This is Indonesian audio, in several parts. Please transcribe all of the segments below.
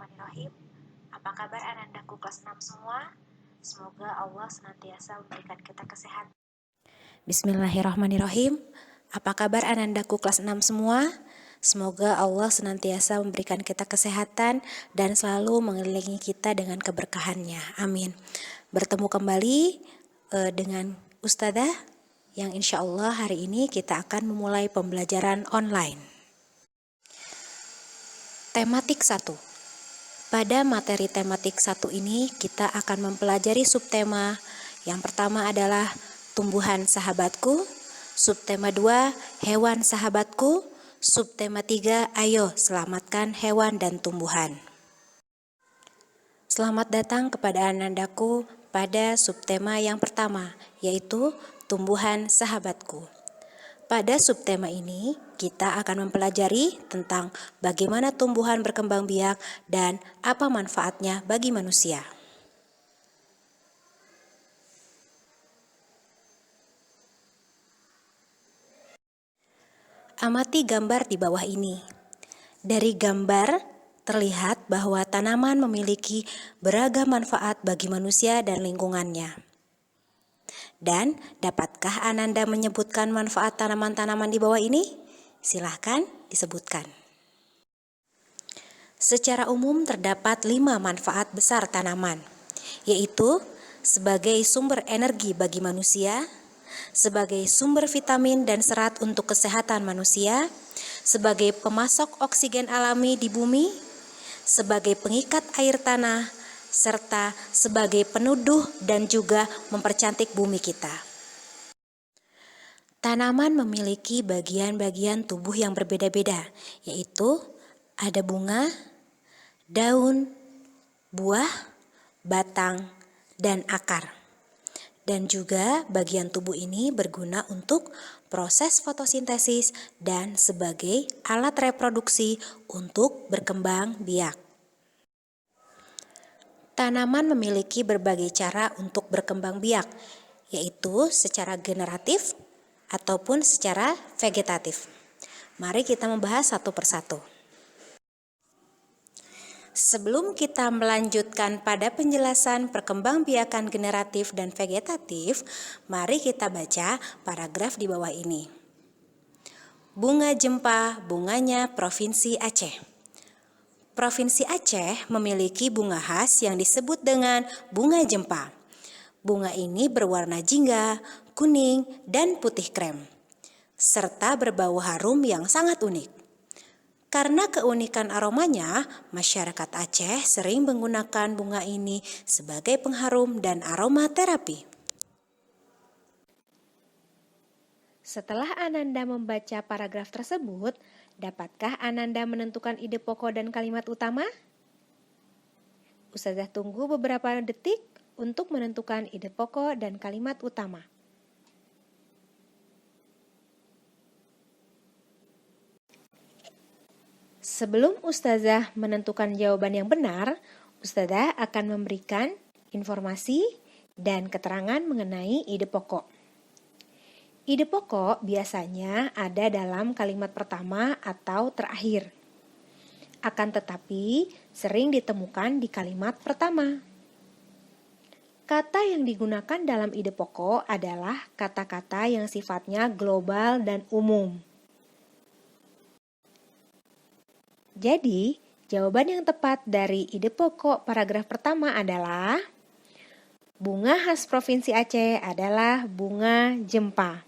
Bismillahirrahmanirrahim. Apa kabar anandaku kelas 6 semua? Semoga Allah senantiasa memberikan kita kesehatan. Bismillahirrahmanirrahim. Apa kabar anandaku kelas 6 semua? Semoga Allah senantiasa memberikan kita kesehatan dan selalu mengelilingi kita dengan keberkahannya. Amin. Bertemu kembali dengan Ustadzah yang insya Allah hari ini kita akan memulai pembelajaran online. Tematik 1. Pada materi tematik 1 ini kita akan mempelajari subtema. Yang pertama adalah tumbuhan sahabatku, subtema 2 hewan sahabatku, subtema 3 ayo selamatkan hewan dan tumbuhan. Selamat datang kepada anandaku pada subtema yang pertama, yaitu tumbuhan sahabatku. Pada subtema ini, kita akan mempelajari tentang bagaimana tumbuhan berkembang biak dan apa manfaatnya bagi manusia. Amati gambar di bawah ini. Dari gambar, terlihat bahwa tanaman memiliki beragam manfaat bagi manusia dan lingkungannya. Dan dapatkah Ananda menyebutkan manfaat tanaman-tanaman di bawah ini? Silahkan disebutkan. Secara umum terdapat 5 manfaat besar tanaman, yaitu sebagai sumber energi bagi manusia, sebagai sumber vitamin dan serat untuk kesehatan manusia, sebagai pemasok oksigen alami di bumi, sebagai pengikat air tanah, serta sebagai peneduh dan juga mempercantik bumi kita. Tanaman memiliki bagian-bagian tubuh yang berbeda-beda, yaitu ada bunga, daun, buah, batang, dan akar. Dan juga bagian tubuh ini berguna untuk proses fotosintesis dan sebagai alat reproduksi untuk berkembang biak. Tanaman memiliki berbagai cara untuk berkembang biak, yaitu secara generatif ataupun secara vegetatif. Mari kita membahas satu persatu. Sebelum kita melanjutkan pada penjelasan perkembangbiakan generatif dan vegetatif, mari kita baca paragraf di bawah ini. Bunga jempa, bunganya Provinsi Aceh. Provinsi Aceh memiliki bunga khas yang disebut dengan bunga jempa. Bunga ini berwarna jingga, kuning, dan putih krem, serta berbau harum yang sangat unik. Karena keunikan aromanya, masyarakat Aceh sering menggunakan bunga ini sebagai pengharum dan aroma terapi. Setelah Ananda membaca paragraf tersebut, dapatkah Ananda menentukan ide pokok dan kalimat utama? Ustazah tunggu beberapa detik untuk menentukan ide pokok dan kalimat utama. Sebelum Ustazah menentukan jawaban yang benar, Ustazah akan memberikan informasi dan keterangan mengenai ide pokok. Ide pokok biasanya ada dalam kalimat pertama atau terakhir. Akan tetapi sering ditemukan di kalimat pertama. Kata yang digunakan dalam ide pokok adalah kata-kata yang sifatnya global dan umum. Jadi, jawaban yang tepat dari ide pokok paragraf pertama adalah bunga khas Provinsi Aceh adalah bunga jempa.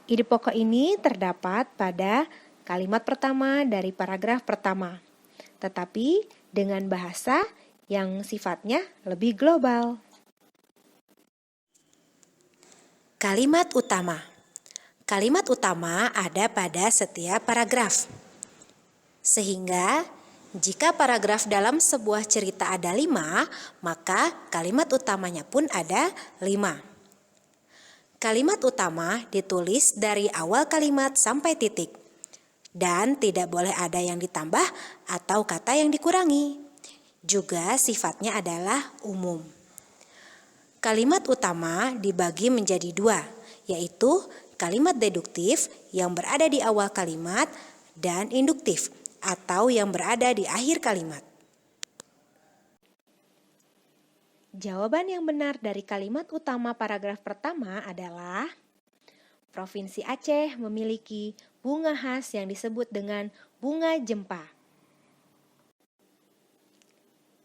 Ide pokok ini terdapat pada kalimat pertama dari paragraf pertama, tetapi dengan bahasa yang sifatnya lebih global. Kalimat utama. Kalimat utama ada pada setiap paragraf. Sehingga jika paragraf dalam sebuah cerita ada 5, maka kalimat utamanya pun ada 5. Kalimat utama ditulis dari awal kalimat sampai titik, dan tidak boleh ada yang ditambah atau kata yang dikurangi. Juga sifatnya adalah umum. Kalimat utama dibagi menjadi 2, yaitu kalimat deduktif yang berada di awal kalimat dan induktif atau yang berada di akhir kalimat. Jawaban yang benar dari kalimat utama paragraf pertama adalah Provinsi Aceh memiliki bunga khas yang disebut dengan bunga jempa.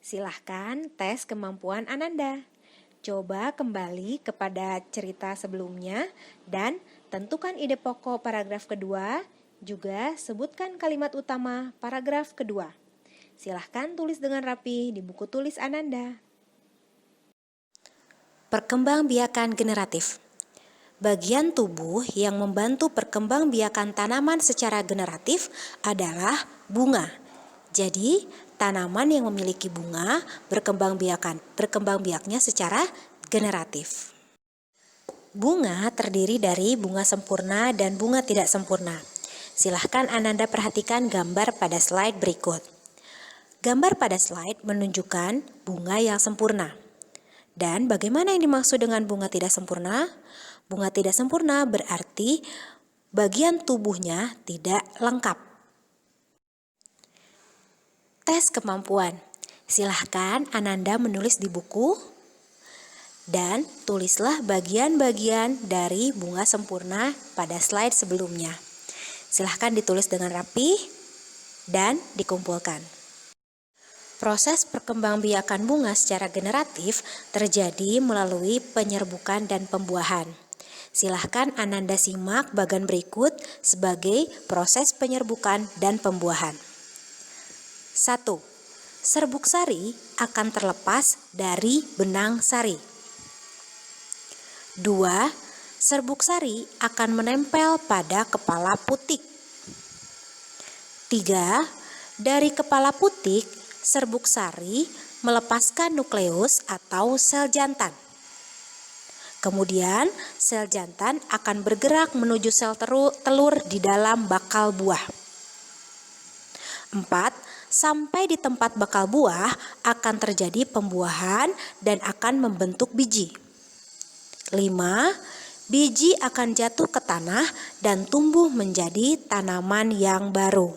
Silahkan tes kemampuan Ananda. Coba kembali kepada cerita sebelumnya dan tentukan ide pokok paragraf kedua, juga sebutkan kalimat utama paragraf kedua. Silahkan tulis dengan rapi di buku tulis Ananda. Perkembangbiakan generatif. Bagian tubuh yang membantu perkembangbiakan tanaman secara generatif adalah bunga. Jadi, tanaman yang memiliki bunga berkembang biaknya secara generatif. Bunga terdiri dari bunga sempurna dan bunga tidak sempurna. Silahkan Ananda perhatikan gambar pada slide berikut. Gambar pada slide menunjukkan bunga yang sempurna. Dan bagaimana yang dimaksud dengan bunga tidak sempurna? Bunga tidak sempurna berarti bagian tubuhnya tidak lengkap. Tes kemampuan. Silahkan Ananda menulis di buku dan tulislah bagian-bagian dari bunga sempurna pada slide sebelumnya. Silahkan ditulis dengan rapi dan dikumpulkan. Proses perkembangbiakan bunga secara generatif terjadi melalui penyerbukan dan pembuahan. Silahkan Ananda simak bagian berikut sebagai proses penyerbukan dan pembuahan. 1. Serbuk sari akan terlepas dari benang sari. 2. Serbuk sari akan menempel pada kepala putik. 3. Dari kepala putik, serbuk sari melepaskan nukleus atau sel jantan. Kemudian, sel jantan akan bergerak menuju sel telur di dalam bakal buah. 4. Sampai di tempat bakal buah akan terjadi pembuahan dan akan membentuk biji. 5. Biji akan jatuh ke tanah dan tumbuh menjadi tanaman yang baru.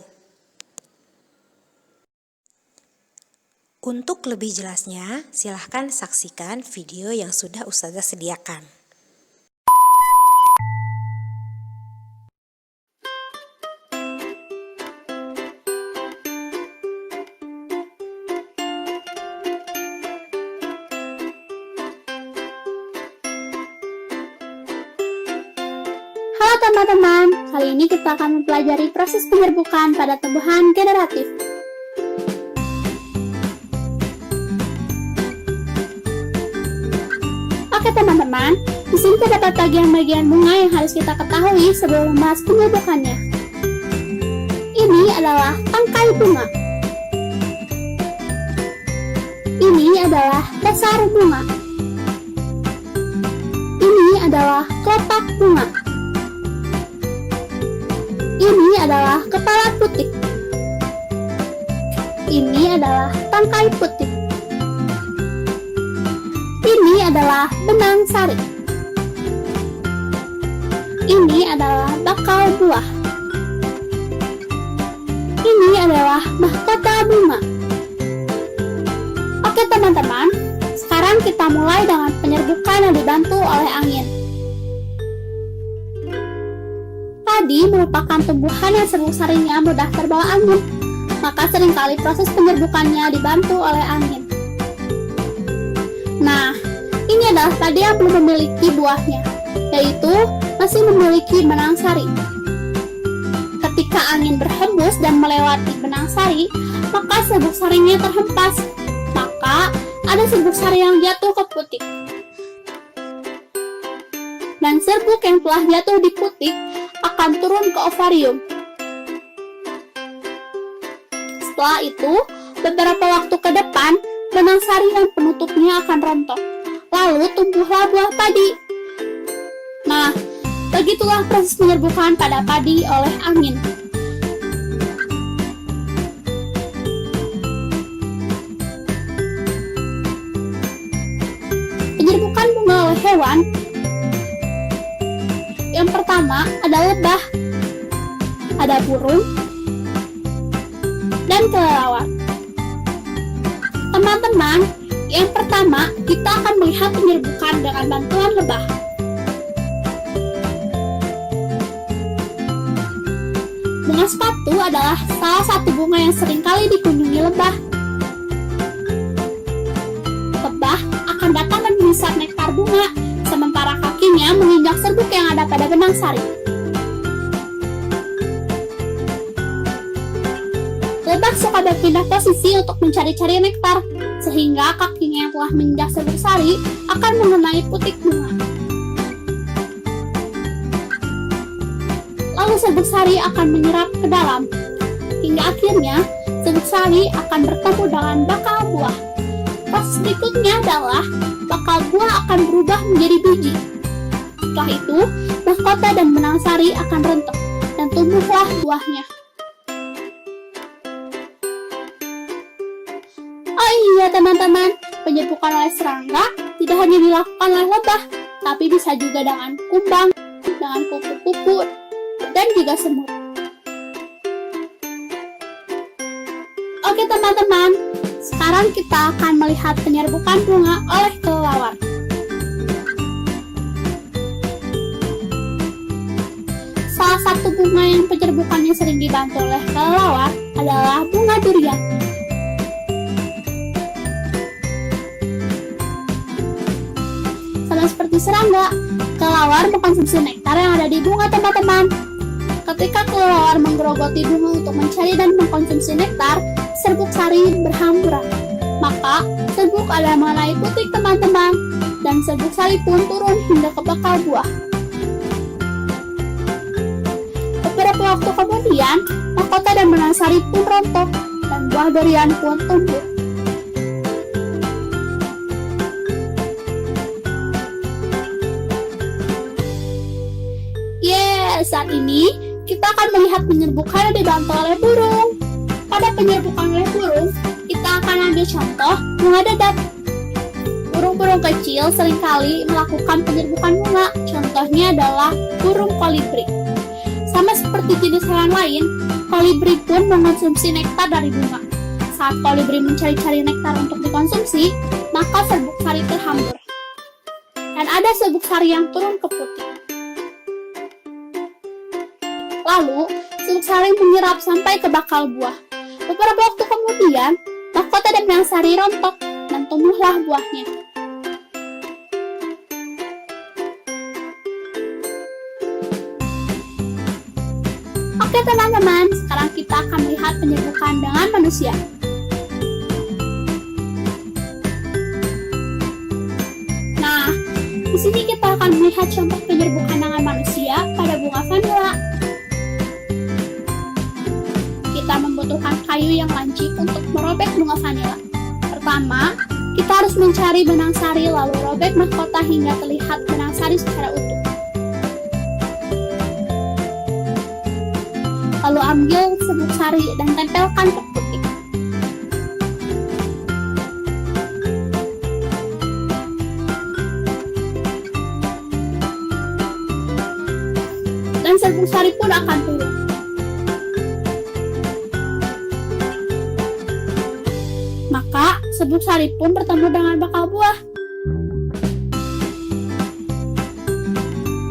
Untuk lebih jelasnya, silahkan saksikan video yang sudah Ustazah sediakan. Halo teman-teman, kali ini kita akan mempelajari proses penyerbukan pada tumbuhan generatif. Oke teman-teman, di sini terdapat bagian-bagian bunga yang harus kita ketahui sebelum membahas penyerbukannya. Ini adalah tangkai bunga. Ini adalah dasar bunga. Ini adalah kelopak bunga. Ini adalah kepala putik. Ini adalah tangkai putik. Ini adalah benang sari. Ini adalah bakal buah. Ini adalah mahkota bunga. Oke teman-teman, sekarang kita mulai dengan penyerbukan yang dibantu oleh angin. Padi merupakan tumbuhan yang serbuk sarinya mudah terbawa angin, maka seringkali proses penyerbukannya dibantu oleh angin. Nah, ini adalah padi yang belum memiliki buahnya, yaitu masih memiliki benang sari. Ketika angin berhembus dan melewati benang sari, maka serbuk sarinya terhempas, maka ada serbuk sari yang jatuh ke putik. Dan serbuk yang telah jatuh di putik akan turun ke ovarium. Setelah itu, beberapa waktu ke depan, benang sari dan penutupnya akan rontok. Lalu tumbuhlah buah padi. Nah, begitulah proses penyerbukan pada padi oleh angin. Penyerbukan bunga oleh hewan. Yang pertama ada lebah, ada burung, dan kelelawar. Teman-teman, Yang pertama, kita akan melihat penyerbukan dengan bantuan lebah. Bunga sepatu adalah salah satu bunga yang seringkali dikunjungi lebah. Lebah akan datang dan menghisap nektar bunga, sementara kakinya menginjak serbuk yang ada pada benang sari. Lebah suka berpindah posisi untuk mencari-cari nektar, sehingga kakinya yang telah menginjak serbuk sari akan mengenai putik bunga. Lalu serbuk sari akan menyerap ke dalam, hingga akhirnya serbuk sari akan bertemu dengan bakal buah. Proses berikutnya adalah bakal buah akan berubah menjadi biji. Setelah itu, mahkota dan benang sari akan rentok dan tumbuhlah buahnya. Oh iya teman-teman, penyerbukan oleh serangga tidak hanya dilakukan oleh lebah, tapi bisa juga dengan kumbang, dengan kupu-kupu, dan juga semut. Oke teman-teman, sekarang kita akan melihat penyerbukan bunga oleh kelelawar. Salah satu bunga yang penyerbukannya sering dibantu oleh kelelawar adalah bunga durian. Sama seperti serangga, kelelawar mengkonsumsi nektar yang ada di bunga teman-teman. Ketika kelelawar menggerogoti bunga untuk mencari dan mengkonsumsi nektar, serbuk sari berhamburan. Maka, serbuk ada mengenai putik teman-teman, dan serbuk sari pun turun hingga ke bakal buah. Beberapa waktu kemudian, mahkota dan benang sari pun rontok, dan buah durian pun tumbuh. Saat ini, kita akan melihat penyerbukan yang dibantu oleh burung. Pada penyerbukan oleh burung, kita akan ambil contoh bunga dadap. Burung-burung kecil seringkali melakukan penyerbukan bunga, contohnya adalah burung kolibri. Sama seperti jenis hewan lain, kolibri pun mengonsumsi nektar dari bunga. Saat kolibri mencari-cari nektar untuk dikonsumsi, maka serbuk sari terhambur. Dan ada serbuk sari yang turun ke putik. Lalu, serbuk sari menyerap sampai ke bakal buah. Beberapa waktu kemudian, mahkota dan benang sari rontok dan tumbuhlah buahnya. Oke teman-teman, sekarang kita akan melihat penyerbukan dengan manusia. Nah, di sini kita akan melihat contoh penyerbukan dengan manusia pada bunga vanila. Kita membutuhkan kayu yang lancip untuk merobek bunga vanila. Pertama, kita harus mencari benang sari lalu robek mahkota hingga terlihat benang sari secara utuh. Lalu ambil serbuk sari dan tempelkan ke putik. Dan serbuk sari pun akan turun. Maka, serbuk sari pun bertemu dengan bakal buah.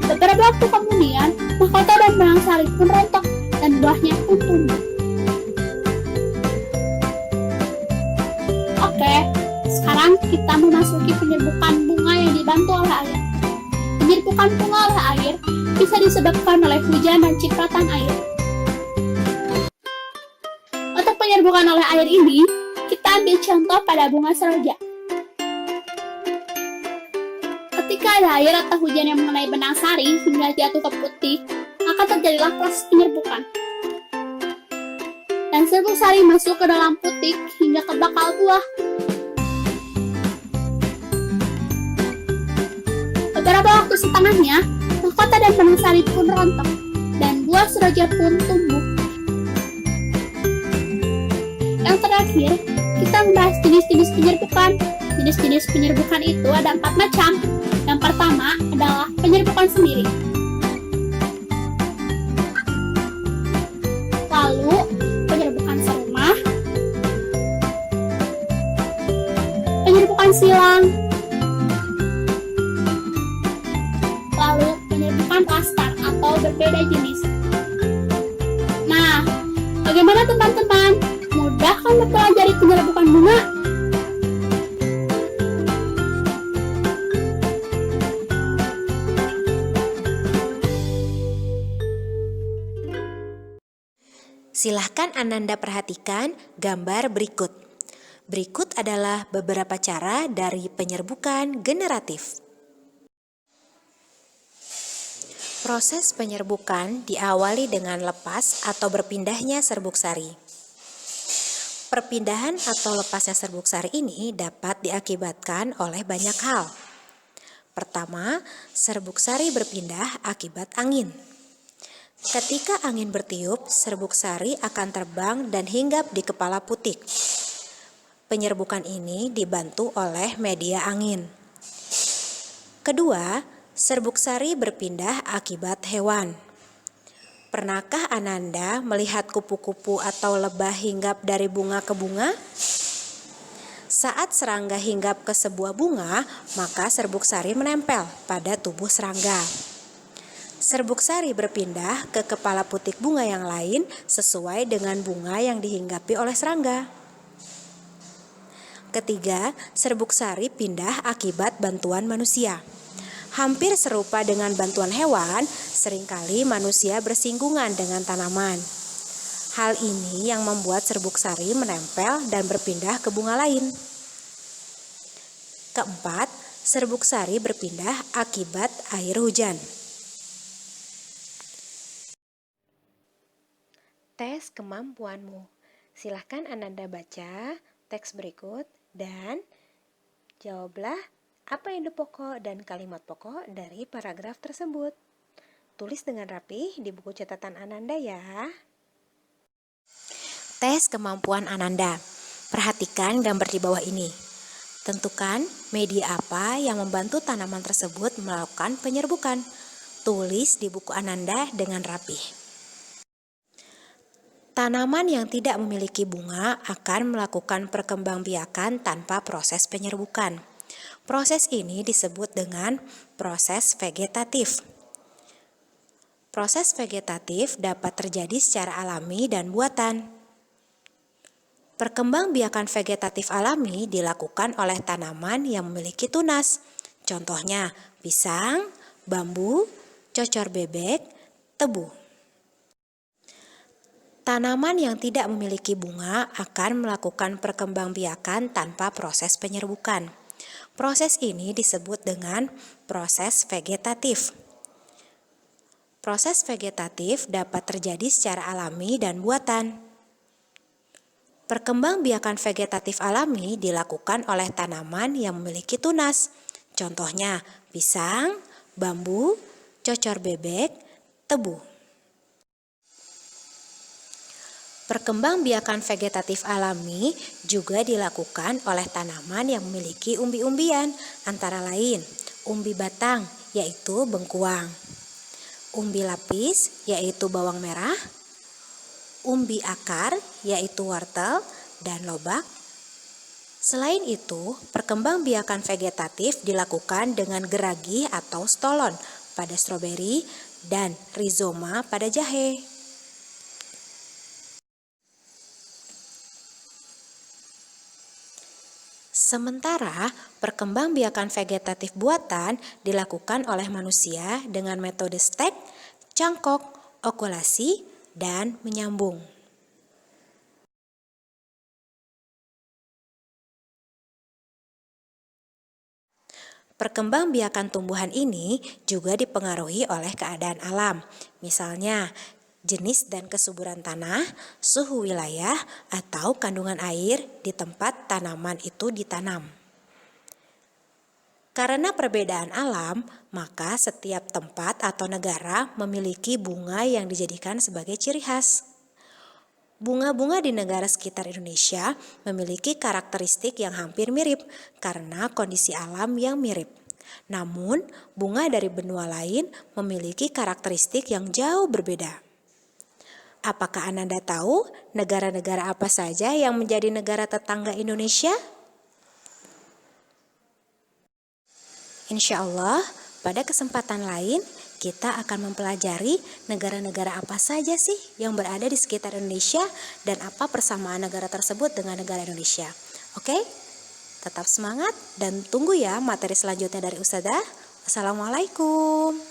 Beberapa waktu kemudian, mahkota dan benang sari pun rontok dan buahnya pun tumbuh. Oke, sekarang kita memasuki penyerbukan bunga yang dibantu oleh air. Penyerbukan bunga oleh air bisa disebabkan oleh hujan dan cipratan air. Untuk penyerbukan oleh air ini, kita ambil contoh pada bunga seroja. Ketika ada air atau hujan yang mengenai benang sari hingga jatuh ke putik, maka terjadilah proses penyerbukan. Dan serbuk sari masuk ke dalam putik hingga ke bakal buah. Beberapa waktu setengahnya, mahkota dan benang sari pun rontok, dan buah seroja pun tumbuh. Yang terakhir, kita membahas jenis-jenis penyerbukan. Jenis-jenis penyerbukan itu ada 4 macam. Yang pertama adalah penyerbukan sendiri. Lalu, penyerbukan serumah. Penyerbukan penyerbukan silang. Lalu penyerbukan klastar atau berbeda jenis. Nah, bagaimana teman-teman? Mudah kan mempelajari penyerbukan bunga? Silahkan Ananda perhatikan gambar berikut. Berikut adalah beberapa cara dari penyerbukan generatif. Proses penyerbukan diawali dengan lepas atau berpindahnya serbuk sari. Perpindahan atau lepasnya serbuk sari ini dapat diakibatkan oleh banyak hal. Pertama, serbuk sari berpindah akibat angin. Ketika angin bertiup, serbuk sari akan terbang dan hinggap di kepala putik. Penyerbukan ini dibantu oleh media angin. Kedua, serbuk sari berpindah akibat hewan. Pernahkah Ananda melihat kupu-kupu atau lebah hinggap dari bunga ke bunga? Saat serangga hinggap ke sebuah bunga, maka serbuk sari menempel pada tubuh serangga. Serbuk sari berpindah ke kepala putik bunga yang lain sesuai dengan bunga yang dihinggapi oleh serangga. Ketiga, serbuk sari pindah akibat bantuan manusia. Hampir serupa dengan bantuan hewan, seringkali manusia bersinggungan dengan tanaman. Hal ini yang membuat serbuk sari menempel dan berpindah ke bunga lain. Keempat, serbuk sari berpindah akibat air hujan. Tes kemampuanmu. Silahkan Ananda baca teks berikut dan jawablah apa ide pokok dan kalimat pokok dari paragraf tersebut. Tulis dengan rapi di buku catatan Ananda ya. Tes kemampuan Ananda. Perhatikan gambar di bawah ini. Tentukan media apa yang membantu tanaman tersebut melakukan penyerbukan. Tulis di buku Ananda dengan rapi. Tanaman yang tidak memiliki bunga akan melakukan perkembangbiakan tanpa proses penyerbukan. Proses ini disebut dengan proses vegetatif. Proses vegetatif dapat terjadi secara alami dan buatan. Perkembangbiakan vegetatif alami dilakukan oleh tanaman yang memiliki tunas. Contohnya pisang, bambu, cocor bebek, tebu. Tanaman yang tidak memiliki bunga akan melakukan perkembangbiakan tanpa proses penyerbukan. Proses ini disebut dengan proses vegetatif. Proses vegetatif dapat terjadi secara alami dan buatan. Perkembangbiakan vegetatif alami dilakukan oleh tanaman yang memiliki tunas. Contohnya pisang, bambu, cocor bebek, tebu. Perkembangbiakan vegetatif alami juga dilakukan oleh tanaman yang memiliki umbi-umbian, antara lain umbi batang, yaitu bengkuang, umbi lapis, yaitu bawang merah, umbi akar, yaitu wortel, dan lobak. Selain itu, perkembangbiakan vegetatif dilakukan dengan geragi atau stolon pada stroberi dan rizoma pada jahe. Sementara perkembangbiakan vegetatif buatan dilakukan oleh manusia dengan metode stek, cangkok, okulasi, dan menyambung. Perkembangbiakan tumbuhan ini juga dipengaruhi oleh keadaan alam, misalnya jenis dan kesuburan tanah, suhu wilayah, atau kandungan air di tempat tanaman itu ditanam. Karena perbedaan alam, maka setiap tempat atau negara memiliki bunga yang dijadikan sebagai ciri khas. Bunga-bunga di negara sekitar Indonesia memiliki karakteristik yang hampir mirip karena kondisi alam yang mirip. Namun, bunga dari benua lain memiliki karakteristik yang jauh berbeda. Apakah Ananda tahu negara-negara apa saja yang menjadi negara tetangga Indonesia? Insya Allah, pada kesempatan lain kita akan mempelajari negara-negara apa saja sih yang berada di sekitar Indonesia dan apa persamaan negara tersebut dengan negara Indonesia. Oke? Tetap semangat dan tunggu ya materi selanjutnya dari Ustazah. Wassalamualaikum.